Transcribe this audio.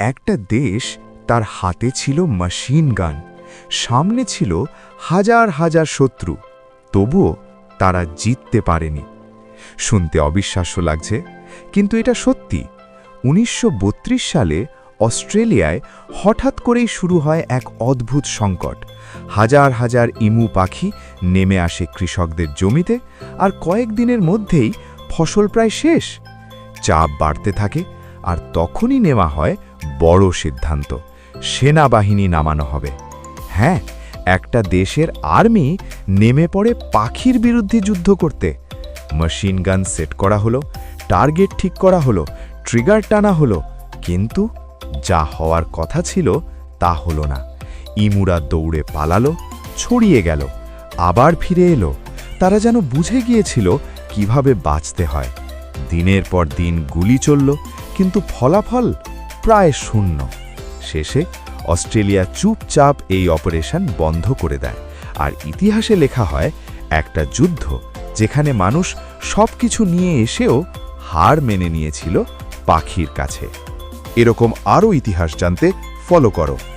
একটা দেশ, তার হাতে ছিল মেশিন গান, সামনে ছিল হাজার হাজার শত্রু, তবুও তারা জিততে পারেনি। শুনতে অবিশ্বাস্য লাগছে, কিন্তু এটা সত্যি। ১৯৩২ সালে অস্ট্রেলিয়ায় হঠাৎ করেই শুরু হয় এক অদ্ভুত সংকট। হাজার হাজার ইমু পাখি নেমে আসে কৃষকদের জমিতে, আর কয়েকদিনের মধ্যেই ফসল প্রায় শেষ। চাপ বাড়তে থাকে, আর তখনই নেওয়া হয় বড় সিদ্ধান্ত: সেনাবাহিনী নামানো হবে। হ্যাঁ, একটা দেশের আর্মি নেমে পড়ে পাখির বিরুদ্ধে যুদ্ধ করতে। মেশিন গান সেট করা হলো, টার্গেট ঠিক করা হলো, ট্রিগার টানা হলো, কিন্তু যা হওয়ার কথা ছিল তা হলো না। ইমুরা দৌড়ে পালালো, ছড়িয়ে গেল, আবার ফিরে এলো। তারা যেন বুঝে গিয়েছিল কিভাবে বাঁচতে হয়। দিনের পর দিন গুলি চলল, কিন্তু ফলাফল প্রায় শূন্য। শেষে অস্ট্রেলিয়া চুপচাপ এই অপারেশন বন্ধ করে দেয়, আর ইতিহাসে লেখা হয় একটা যুদ্ধ যেখানে মানুষ সবকিছু নিয়ে এসেও হার মেনে নিয়েছিল পাখির কাছে। এরকম আরও ইতিহাস জানতে ফলো করো